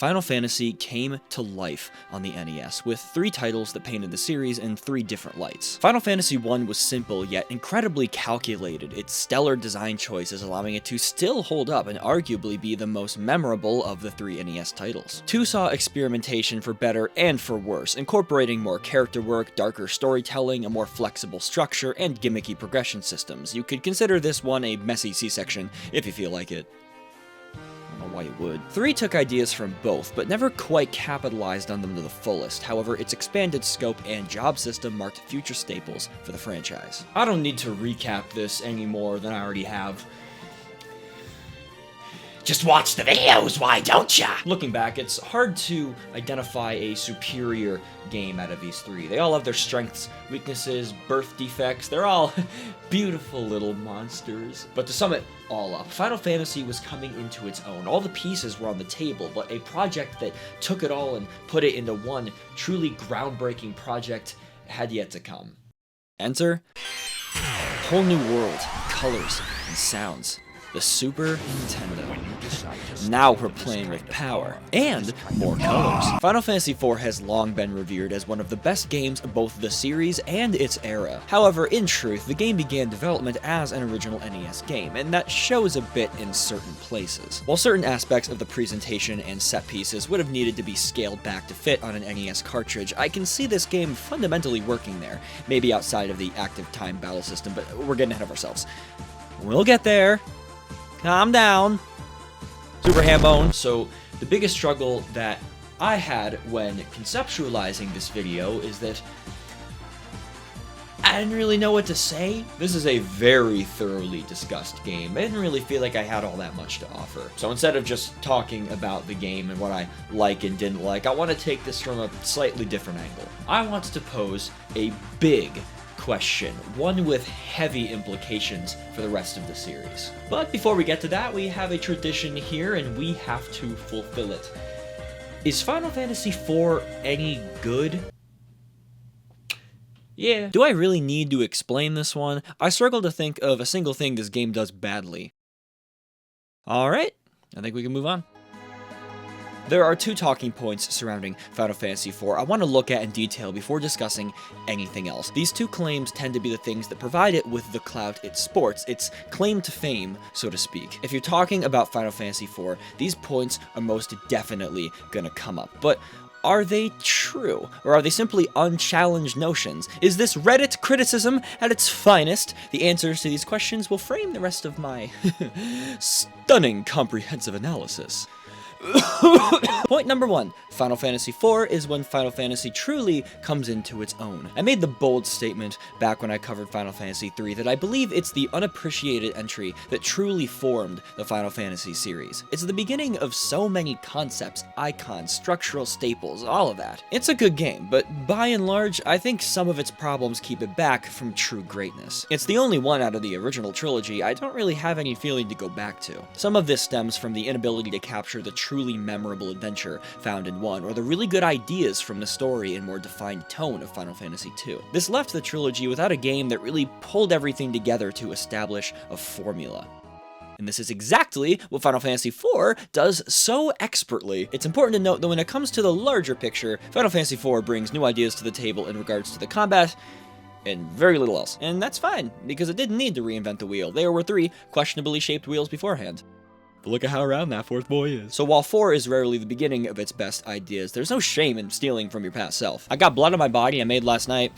Final Fantasy came to life on the NES, with 3 titles that painted the series in 3 different lights. Final Fantasy I was simple, yet incredibly calculated, its stellar design choices allowing it to still hold up and arguably be the most memorable of the 3 NES titles. 2 saw experimentation for better and for worse, incorporating more character work, darker storytelling, a more flexible structure, and gimmicky progression systems. You could consider this one a messy C-section, if you feel like it. I don't know why you would. 3 took ideas from both, but never quite capitalized on them to the fullest. However, its expanded scope and job system marked future staples for the franchise. I don't need to recap this any more than I already have. Just watch the videos, why don't ya? Looking back, it's hard to identify a superior game out of these 3. They all have their strengths, weaknesses, birth defects. They're all beautiful little monsters. But to sum it all up, Final Fantasy was coming into its own. All the pieces were on the table, but a project that took it all and put it into one truly groundbreaking project had yet to come. Enter a whole new world, colors, and sounds. The Super Nintendo. Now we're playing with power, and more colors. Final Fantasy IV has long been revered as one of the best games of both the series and its era. However, in truth, the game began development as an original NES game, and that shows a bit in certain places. While certain aspects of the presentation and set pieces would have needed to be scaled back to fit on an NES cartridge, I can see this game fundamentally working there, maybe outside of the active time battle system, but we're getting ahead of ourselves. We'll get there. Calm down. Super ham bone. So the biggest struggle that I had when conceptualizing this video is that I didn't really know what to say. This is a very thoroughly discussed game. I didn't really feel like I had all that much to offer. So instead of just talking about the game and what I like and didn't like, I want to take this from a slightly different angle. I want to pose a big question, one with heavy implications for the rest of the series. But before we get to that, we have a tradition here and we have to fulfill it. Is Final Fantasy IV any good? Yeah. Do I really need to explain this one? I struggle to think of a single thing this game does badly. Alright, I think we can move on. There are 2 talking points surrounding Final Fantasy IV I want to look at in detail before discussing anything else. These 2 claims tend to be the things that provide it with the clout it sports, its claim to fame, so to speak. If you're talking about Final Fantasy IV, these points are most definitely gonna come up. But are they true? Or are they simply unchallenged notions? Is this Reddit criticism at its finest? The answers to these questions will frame the rest of my stunning comprehensive analysis. Point number 1. Final Fantasy IV is when Final Fantasy truly comes into its own. I made the bold statement back when I covered Final Fantasy III that I believe it's the unappreciated entry that truly formed the Final Fantasy series. It's the beginning of so many concepts, icons, structural staples, all of that. It's a good game, but by and large, I think some of its problems keep it back from true greatness. It's the only one out of the original trilogy I don't really have any feeling to go back to. Some of this stems from the inability to capture the truly memorable adventure found in 1, or the really good ideas from the story and more defined tone of Final Fantasy II. This left the trilogy without a game that really pulled everything together to establish a formula. And this is exactly what Final Fantasy IV does so expertly. It's important to note that when it comes to the larger picture, Final Fantasy IV brings new ideas to the table in regards to the combat, and very little else. And that's fine, because it didn't need to reinvent the wheel. There were 3 questionably shaped wheels beforehand. But look at how round that 4th boy is. So while 4 is rarely the beginning of its best ideas, there's no shame in stealing from your past self. I got blood on my body I made last night.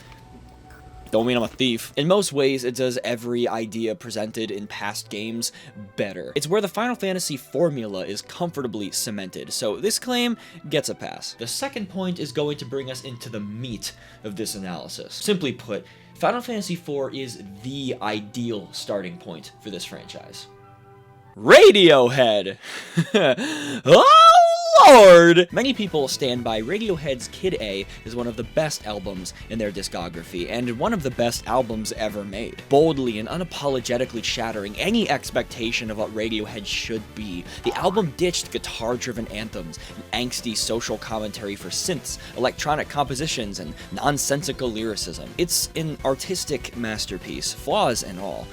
Don't mean I'm a thief. In most ways, it does every idea presented in past games better. It's where the Final Fantasy formula is comfortably cemented, so this claim gets a pass. The second point is going to bring us into the meat of this analysis. Simply put, Final Fantasy IV is the ideal starting point for this franchise. Radiohead! Oh lord! Many people stand by Radiohead's Kid A as one of the best albums in their discography, and one of the best albums ever made. Boldly and unapologetically shattering any expectation of what Radiohead should be, the album ditched guitar-driven anthems, and angsty social commentary for synths, electronic compositions, and nonsensical lyricism. It's an artistic masterpiece, flaws and all.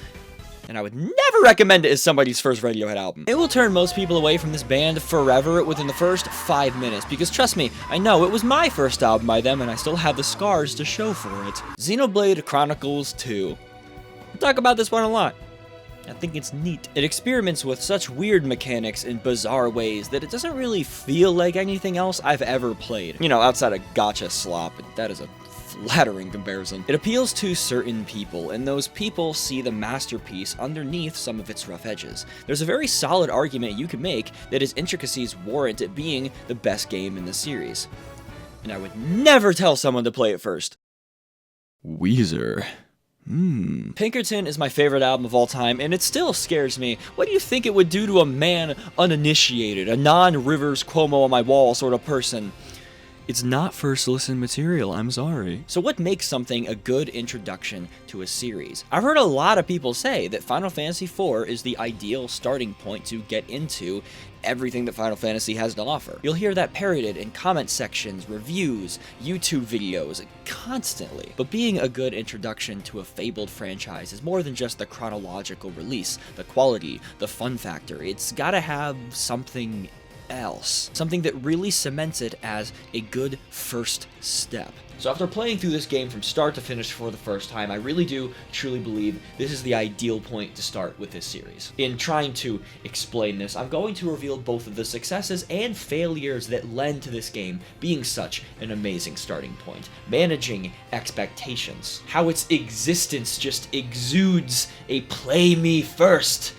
and I would never recommend it as somebody's first Radiohead album. It will turn most people away from this band forever within the first 5 minutes, because trust me, I know it was my first album by them and I still have the scars to show for it. Xenoblade Chronicles 2. We'll talk about this one a lot. I think it's neat. It experiments with such weird mechanics in bizarre ways that it doesn't really feel like anything else I've ever played. You know, outside of gacha slop, that is a flattering comparison. It appeals to certain people, and those people see the masterpiece underneath some of its rough edges. There's a very solid argument you could make that its intricacies warrant it being the best game in the series. And I would never tell someone to play it first. Weezer. Pinkerton is my favorite album of all time, and it still scares me. What do you think it would do to a man uninitiated, a non-Rivers Cuomo on my wall sort of person? It's not first listen material, I'm sorry. So what makes something a good introduction to a series? I've heard a lot of people say that Final Fantasy IV is the ideal starting point to get into everything that Final Fantasy has to offer. You'll hear that parroted in comment sections, reviews, YouTube videos, constantly. But being a good introduction to a fabled franchise is more than just the chronological release, the quality, the fun factor. It's gotta have something else. Something that really cements it as a good first step. So after playing through this game from start to finish for the first time, I really do truly believe this is the ideal point to start with this series. In trying to explain this, I'm going to reveal both of the successes and failures that lend to this game being such an amazing starting point. Managing expectations. How its existence just exudes a play me first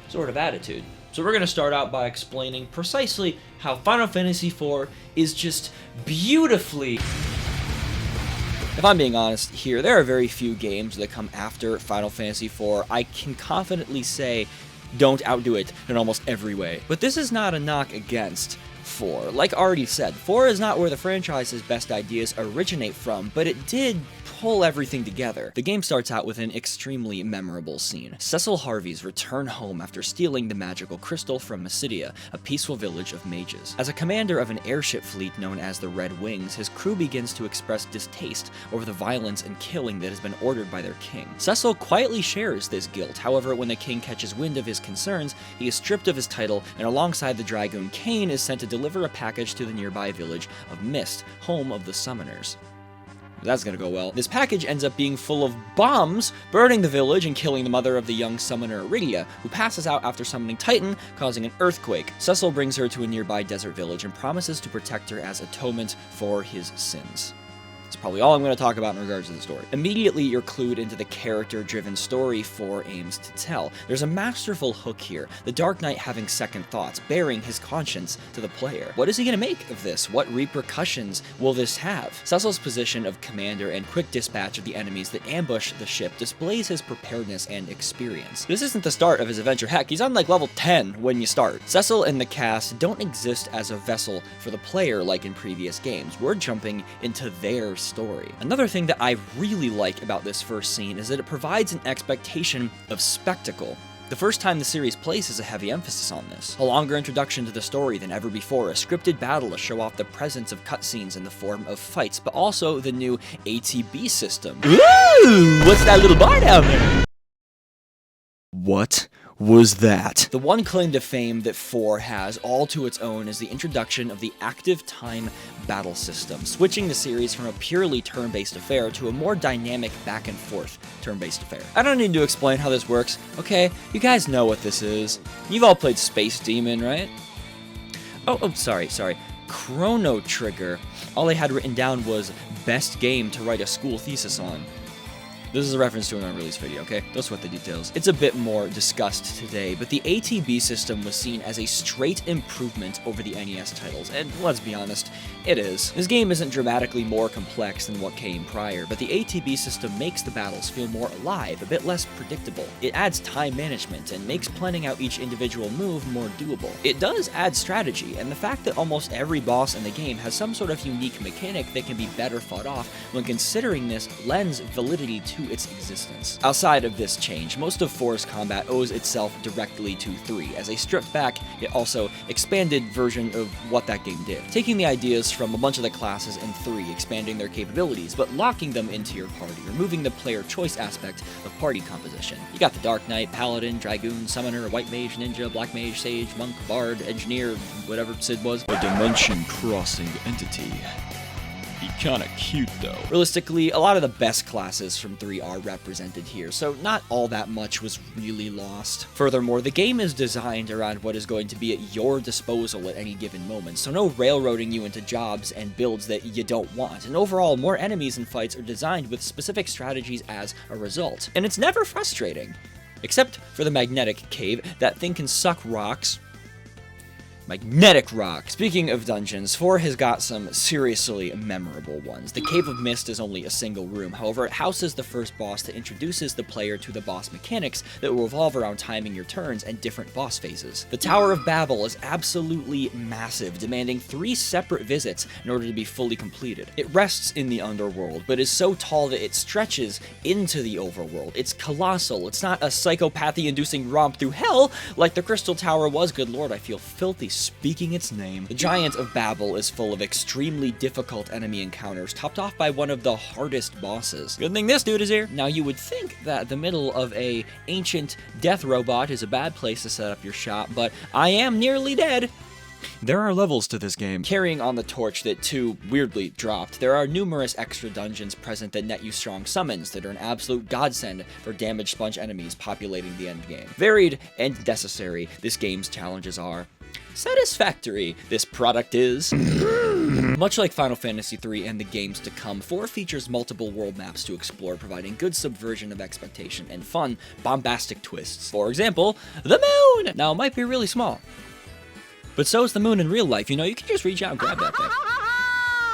sort of attitude. So we're going to start out by explaining precisely how Final Fantasy IV is just beautifully... If I'm being honest here, there are very few games that come after Final Fantasy IV I can confidently say don't outdo it in almost every way. But this is not a knock against 4. Like already said, 4 is not where the franchise's best ideas originate from, but it did pull everything together. The game starts out with an extremely memorable scene. Cecil Harvey's return home after stealing the magical crystal from Mysidia, a peaceful village of mages. As a commander of an airship fleet known as the Red Wings, his crew begins to express distaste over the violence and killing that has been ordered by their king. Cecil quietly shares this guilt, however, when the king catches wind of his concerns, he is stripped of his title, and alongside the dragoon Cain is sent to deliver a package to the nearby village of Mist, home of the summoners. That's gonna go well. This package ends up being full of bombs, burning the village and killing the mother of the young summoner Iridia, who passes out after summoning Titan, causing an earthquake. Cecil brings her to a nearby desert village and promises to protect her as atonement for his sins. That's probably all I'm going to talk about in regards to the story. Immediately, you're clued into the character-driven story 4 aims to tell. There's a masterful hook here, the Dark Knight having second thoughts, bearing his conscience to the player. What is he going to make of this? What repercussions will this have? Cecil's position of commander and quick dispatch of the enemies that ambush the ship displays his preparedness and experience. This isn't the start of his adventure. Heck, he's on like level 10 when you start. Cecil and the cast don't exist as a vessel for the player like in previous games. We're jumping into their story. Another thing that I really like about this first scene is that it provides an expectation of spectacle. The first time the series places a heavy emphasis on this. A longer introduction to the story than ever before, a scripted battle to show off the presence of cutscenes in the form of fights, but also the new ATB system. Ooh, what's that little bar down there? What was that? The one claim to fame that 4 has all to its own is the introduction of the active time battle system, switching the series from a purely turn-based affair to a more dynamic back-and-forth turn-based affair. I don't need to explain how this works, okay? You guys know what this is. You've all played Space Demon, right? Oh, sorry. Chrono Trigger. All I had written down was best game to write a school thesis on. This is a reference to an unreleased video, okay? Don't sweat the details. It's a bit more discussed today, but the ATB system was seen as a straight improvement over the NES titles, and let's be honest, it is. This game isn't dramatically more complex than what came prior, but the ATB system makes the battles feel more alive, a bit less predictable. It adds time management and makes planning out each individual move more doable. It does add strategy, and the fact that almost every boss in the game has some sort of unique mechanic that can be better fought off when considering this lends validity to into its existence. Outside of this change, most of 4's combat owes itself directly to 3, as a stripped back, yet also expanded version of what that game did. Taking the ideas from a bunch of the classes in 3, expanding their capabilities, but locking them into your party, removing the player choice aspect of party composition. You got the Dark Knight, Paladin, Dragoon, Summoner, White Mage, Ninja, Black Mage, Sage, Monk, Bard, Engineer, whatever Sid was. A dimension-crossing entity. Be kinda cute, though. Realistically, a lot of the best classes from 3 are represented here, so not all that much was really lost. Furthermore, the game is designed around what is going to be at your disposal at any given moment, so no railroading you into jobs and builds that you don't want, and overall, more enemies and fights are designed with specific strategies as a result. And it's never frustrating. Except for the magnetic cave, that thing can suck rocks. Magnetic rock. Speaking of dungeons, 4 has got some seriously memorable ones. The Cave of Mist is only a single room, however it houses the first boss that introduces the player to the boss mechanics that will revolve around timing your turns and different boss phases. The Tower of Babel is absolutely massive, demanding 3 separate visits in order to be fully completed. It rests in the underworld, but is so tall that it stretches into the overworld. It's colossal. It's not a psychopathy-inducing romp through hell like the Crystal Tower was. Good lord, I feel filthy speaking its name. The Giant of Babel is full of extremely difficult enemy encounters, topped off by one of the hardest bosses. Good thing this dude is here. Now, you would think that the middle of a ancient death robot is a bad place to set up your shop, but I am nearly dead. There are levels to this game. Carrying on the torch that 2 weirdly dropped, there are numerous extra dungeons present that net you strong summons that are an absolute godsend for damage sponge enemies populating the endgame. Varied and necessary, this game's challenges are satisfactory. This product is. Much like Final Fantasy III and the games to come, 4 features multiple world maps to explore, providing good subversion of expectation and fun, bombastic twists. For example, the moon! Now, it might be really small, but so is the moon in real life. You know, you can just reach out and grab that thing.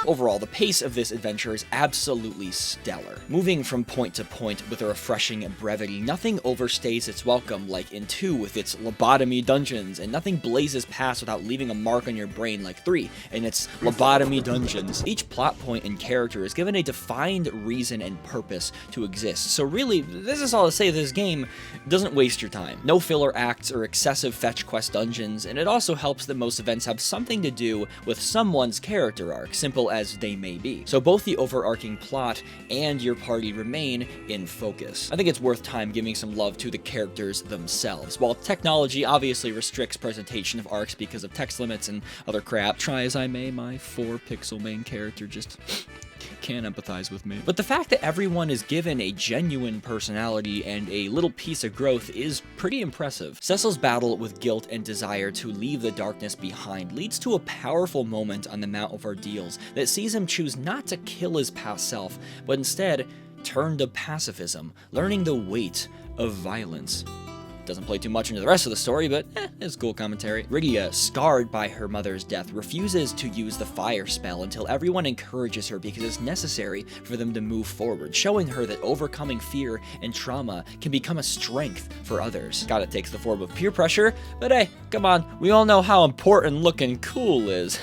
Overall, the pace of this adventure is absolutely stellar. Moving from point to point with a refreshing brevity, nothing overstays its welcome like in 2 with its lobotomy dungeons, and nothing blazes past without leaving a mark on your brain like 3 and its lobotomy dungeons. Each plot point and character is given a defined reason and purpose to exist, so really, this is all to say this game doesn't waste your time. No filler acts or excessive fetch quest dungeons, and it also helps that most events have something to do with someone's character arc, simple as they may be. So both the overarching plot and your party remain in focus. I think it's worth time giving some love to the characters themselves. While technology obviously restricts presentation of arcs because of text limits and other crap, try as I may, my 4-pixel main character just can't empathize with me. But the fact that everyone is given a genuine personality and a little piece of growth is pretty impressive. Cecil's battle with guilt and desire to leave the darkness behind leads to a powerful moment on the Mount of Ordeals that sees him choose not to kill his past self, but instead turn to pacifism, learning the weight of violence. Doesn't play too much into the rest of the story, but it's cool commentary. Rydia, scarred by her mother's death, refuses to use the fire spell until everyone encourages her because it's necessary for them to move forward, showing her that overcoming fear and trauma can become a strength for others. God, it takes the form of peer pressure, but hey, come on, we all know how important looking cool is.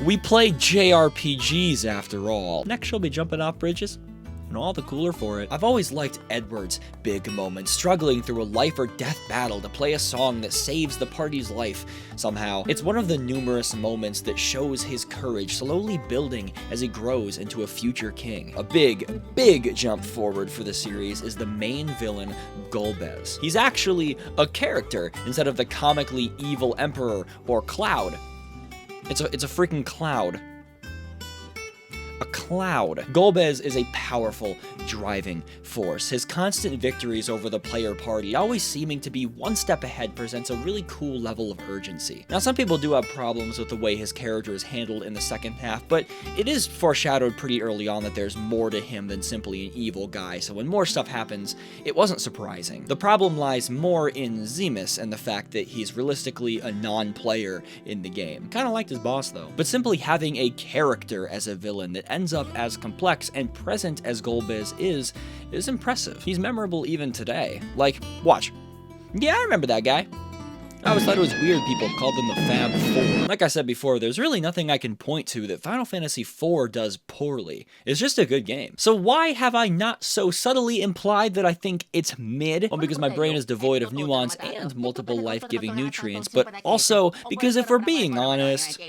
We play JRPGs after all. Next, she'll be jumping off bridges, and all the cooler for it. I've always liked Edward's big moments, struggling through a life or death battle to play a song that saves the party's life somehow. It's one of the numerous moments that shows his courage slowly building as he grows into a future king. A big jump forward for the series is the main villain, Golbez. He's actually a character instead of the comically evil emperor or Cloud. It's a freaking cloud. A cloud. Golbez is a powerful, driving force. His constant victories over the player party, always seeming to be one step ahead, presents a really cool level of urgency. Now, some people do have problems with the way his character is handled in the second half, but it is foreshadowed pretty early on that there's more to him than simply an evil guy, so when more stuff happens, it wasn't surprising. The problem lies more in Zemus and the fact that he's realistically a non-player in the game. Kinda liked his boss though. But simply having a character as a villain that ends up as complex and present as Golbez is impressive. He's memorable even today. Like, watch. Yeah, I remember that guy. I always thought it was weird people called them the Fab Four. Like I said before, there's really nothing I can point to that Final Fantasy IV does poorly. It's just a good game. So why have I not so subtly implied that I think it's mid? Well, because my brain is devoid of nuance and multiple life-giving nutrients, but also because if we're being honest,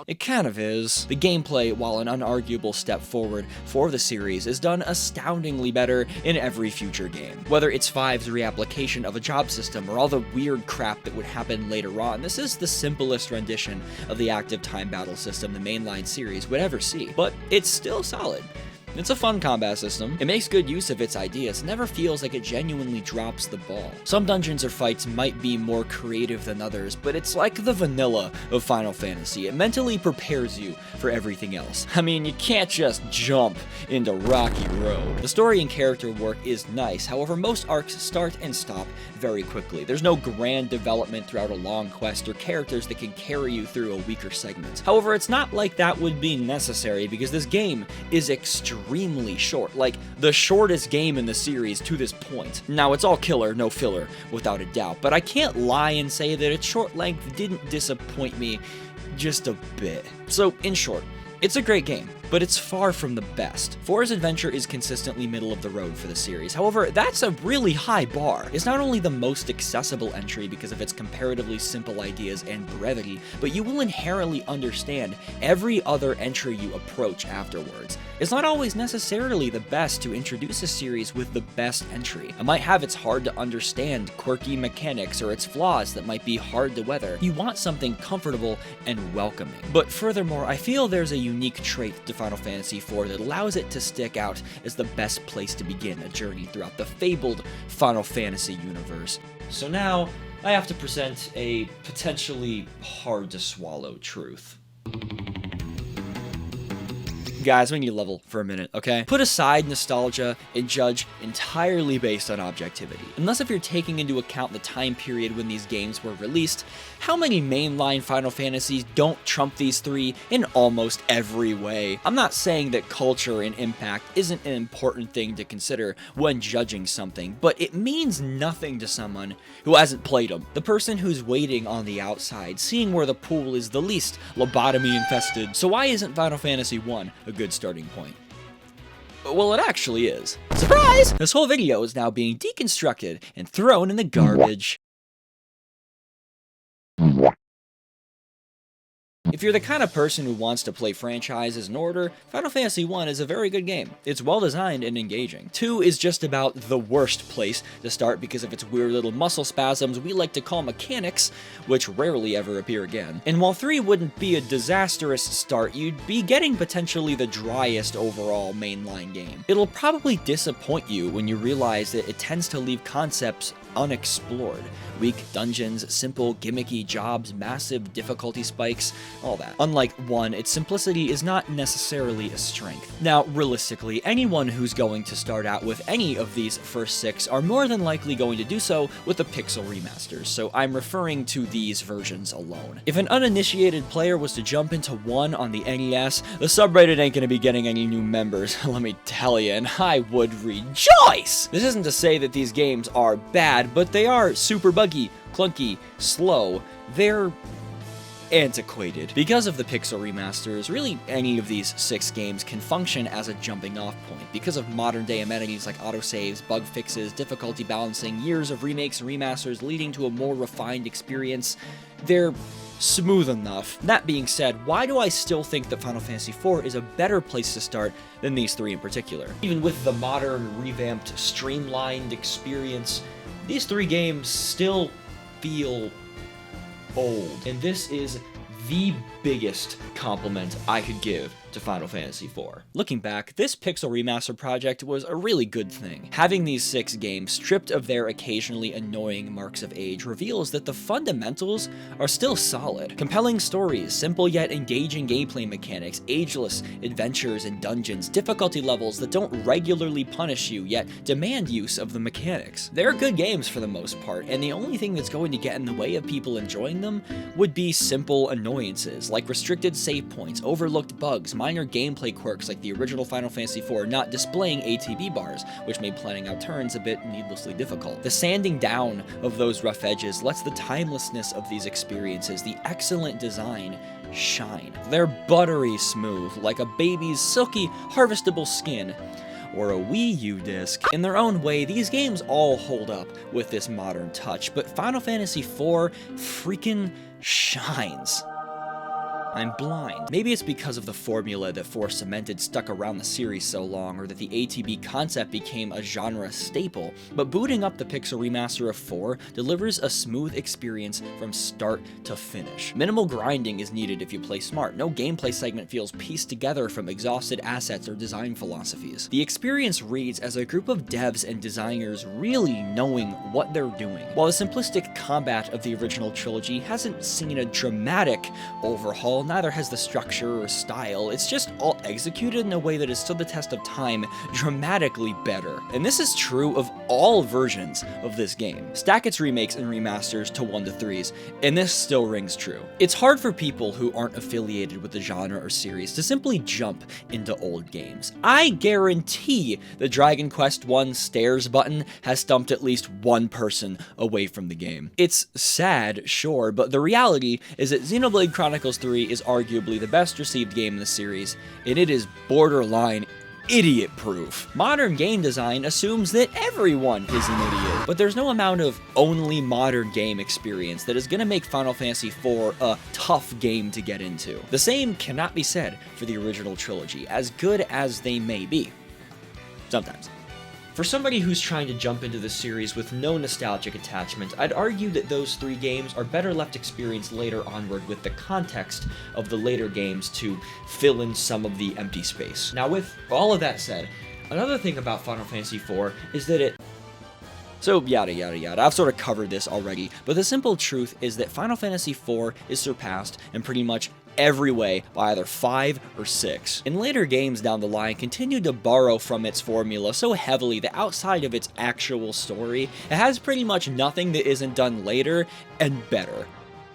it kind of is. The gameplay, while an unarguable step forward for the series, is done astoundingly better in every future game. Whether it's 5's reapplication of a job system or all the weird crap that would happen later on, this is the simplest rendition of the active time battle system the mainline series would ever see, but it's still solid. It's a fun combat system, it makes good use of its ideas, never feels like it genuinely drops the ball. Some dungeons or fights might be more creative than others, but it's like the vanilla of Final Fantasy. It mentally prepares you for everything else. I mean, you can't just jump into Rocky Road. The story and character work is nice, however most arcs start and stop very quickly. There's no grand development throughout a long quest or characters that can carry you through a weaker segment. However, it's not like that would be necessary because this game is extremely short, like the shortest game in the series to this point. Now, it's all killer, no filler, without a doubt, but I can't lie and say that its short length didn't disappoint me just a bit. So, in short, it's a great game, but it's far from the best. 4's adventure is consistently middle of the road for the series. However, that's a really high bar. It's not only the most accessible entry because of its comparatively simple ideas and brevity, but you will inherently understand every other entry you approach afterwards. It's not always necessarily the best to introduce a series with the best entry. It might have its hard to understand, quirky mechanics or its flaws that might be hard to weather. You want something comfortable and welcoming. But furthermore, I feel there's a unique trait to Final Fantasy IV that allows it to stick out as the best place to begin a journey throughout the fabled Final Fantasy universe. So now, I have to present a potentially hard-to-swallow truth. Guys, we need to level for a minute, okay? Put aside nostalgia and judge entirely based on objectivity. Unless if you're taking into account the time period when these games were released, how many mainline Final Fantasies don't trump these three in almost every way? I'm not saying that culture and impact isn't an important thing to consider when judging something, but it means nothing to someone who hasn't played them. The person who's waiting on the outside, seeing where the pool is the least lobotomy infested. So why isn't Final Fantasy I a good starting point? Well, it actually is. Surprise! This whole video is now being deconstructed and thrown in the garbage. If you're the kind of person who wants to play franchises in order, Final Fantasy I is a very good game. It's well designed and engaging. 2 is just about the worst place to start because of its weird little muscle spasms we like to call mechanics, which rarely ever appear again. And while 3 wouldn't be a disastrous start, you'd be getting potentially the driest overall mainline game. It'll probably disappoint you when you realize that it tends to leave concepts unexplored. Weak dungeons, simple gimmicky jobs, massive difficulty spikes, all that. Unlike 1, its simplicity is not necessarily a strength. Now, realistically, anyone who's going to start out with any of these first 6 are more than likely going to do so with the pixel remasters, so I'm referring to these versions alone. If an uninitiated player was to jump into 1 on the NES, the subreddit ain't gonna be getting any new members, let me tell you, and I would rejoice! This isn't to say that these games are bad, but they are super buggy, clunky, slow. They're antiquated. Because of the pixel remasters, really any of these 6 games can function as a jumping off point. Because of modern day amenities like autosaves, bug fixes, difficulty balancing, years of remakes and remasters leading to a more refined experience, they're smooth enough. That being said, why do I still think that Final Fantasy IV is a better place to start than these 3 in particular? Even with the modern, revamped, streamlined experience, these 3 games still feel old. And this is the biggest compliment I could give to Final Fantasy IV. Looking back, this pixel remaster project was a really good thing. Having these 6 games stripped of their occasionally annoying marks of age reveals that the fundamentals are still solid. Compelling stories, simple yet engaging gameplay mechanics, ageless adventures and dungeons, difficulty levels that don't regularly punish you yet demand use of the mechanics. They're good games for the most part, and the only thing that's going to get in the way of people enjoying them would be simple annoyance annoyances, like restricted save points, overlooked bugs, minor gameplay quirks like the original Final Fantasy IV not displaying ATB bars, which made planning out turns a bit needlessly difficult. The sanding down of those rough edges lets the timelessness of these experiences, the excellent design, shine. They're buttery smooth, like a baby's silky, harvestable skin, or a Wii U disc. In their own way, these games all hold up with this modern touch, but Final Fantasy IV freaking shines. I'm blind. Maybe it's because of the formula that 4 cemented stuck around the series so long, or that the ATB concept became a genre staple, but booting up the Pixel remaster of 4 delivers a smooth experience from start to finish. Minimal grinding is needed if you play smart. No gameplay segment feels pieced together from exhausted assets or design philosophies. The experience reads as a group of devs and designers really knowing what they're doing. While the simplistic combat of the original trilogy hasn't seen a dramatic overhaul, neither has the structure or style. It's just all executed in a way that has stood the test of time dramatically better. And this is true of all versions of this game. Stack its remakes and remasters to 1 to 3s, and this still rings true. It's hard for people who aren't affiliated with the genre or series to simply jump into old games. I guarantee the Dragon Quest I stairs button has stumped at least one person away from the game. It's sad, sure, but the reality is that Xenoblade Chronicles 3 is arguably the best received game in the series, and it is borderline idiot-proof. Modern game design assumes that everyone is an idiot, but there's no amount of only modern game experience that is gonna make Final Fantasy IV a tough game to get into. The same cannot be said for the original trilogy, as good as they may be. Sometimes. For somebody who's trying to jump into the series with no nostalgic attachment, I'd argue that those 3 games are better left experienced later onward with the context of the later games to fill in some of the empty space. Now, with all of that said, another thing about Final Fantasy IV is that it... So yada yada yada, I've sort of covered this already, but the simple truth is that Final Fantasy IV is surpassed in pretty much every way by either 5 or 6. And later games down the line continued to borrow from its formula so heavily that outside of its actual story, it has pretty much nothing that isn't done later and better.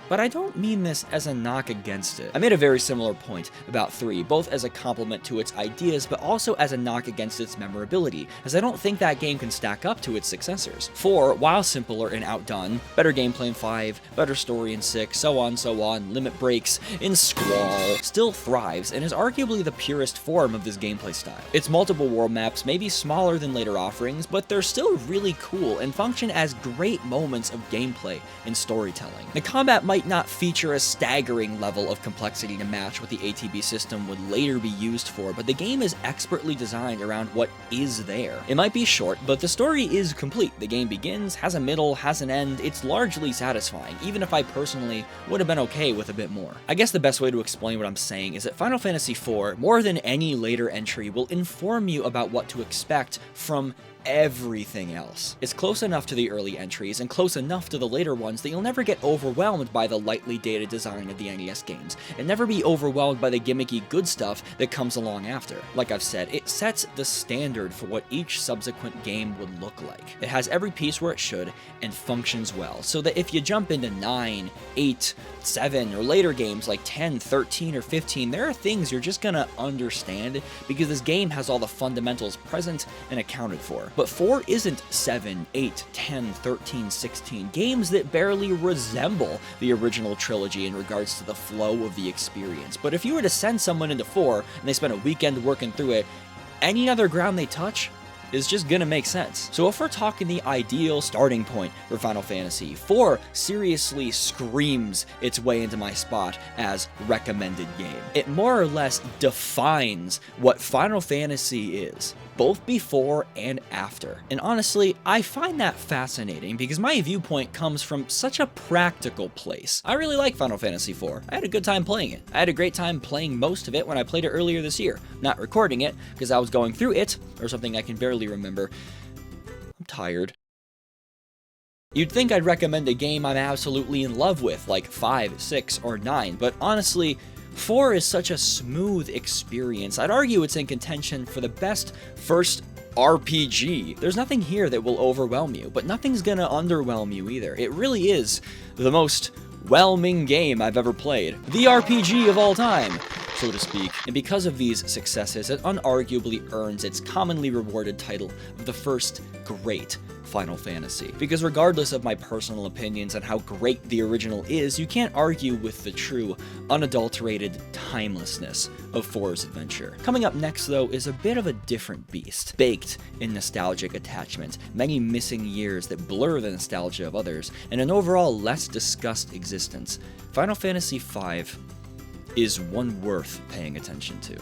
But I don't mean this as a knock against it. I made a very similar point about 3, both as a compliment to its ideas, but also as a knock against its memorability, as I don't think that game can stack up to its successors. 4, while simpler and outdone, better gameplay in 5, better story in 6, so on, limit breaks in Squall, still thrives and is arguably the purest form of this gameplay style. Its multiple world maps may be smaller than later offerings, but they're still really cool and function as great moments of gameplay and storytelling. The combat might not feature a staggering level of complexity to match what the ATB system would later be used for, but the game is expertly designed around what is there. It might be short, but the story is complete. The game begins, has a middle, has an end. It's largely satisfying, even if I personally would have been okay with a bit more. I guess the best way to explain what I'm saying is that Final Fantasy IV, more than any later entry, will inform you about what to expect from everything else. It's close enough to the early entries and close enough to the later ones that you'll never get overwhelmed by the lightly dated design of the NES games, and never be overwhelmed by the gimmicky good stuff that comes along after. Like I've said, it sets the standard for what each subsequent game would look like. It has every piece where it should and functions well, so that if you jump into 9, 8, 7, or later games like 10, 13, or 15, there are things you're just gonna understand because this game has all the fundamentals present and accounted for. But 4 isn't 7, 8, 10, 13, 16, games that barely resemble the original trilogy in regards to the flow of the experience. But if you were to send someone into 4 and they spent a weekend working through it, any other ground they touch is just gonna make sense. So if we're talking the ideal starting point for Final Fantasy, 4 seriously screams its way into my spot as recommended game. It more or less defines what Final Fantasy is, both before and after. And honestly, I find that fascinating because my viewpoint comes from such a practical place. I really like Final Fantasy IV. I had a good time playing it. I had a great time playing most of it when I played it earlier this year. Not recording it because I was going through it, or something I can barely remember. I'm tired. You'd think I'd recommend a game I'm absolutely in love with, like 5, 6, or 9, but honestly, 4 is such a smooth experience. I'd argue it's in contention for the best first RPG. There's nothing here that will overwhelm you, but nothing's gonna underwhelm you either. It really is the most overwhelming game I've ever played. The RPG of all time, so to speak. And because of these successes, it unarguably earns its commonly rewarded title of the first great Final Fantasy. Because regardless of my personal opinions on how great the original is, you can't argue with the true, unadulterated timelessness of 4's adventure. Coming up next, though, is a bit of a different beast, baked in nostalgic attachment, many missing years that blur the nostalgia of others, and an overall less discussed existence. Final Fantasy V is one worth paying attention to.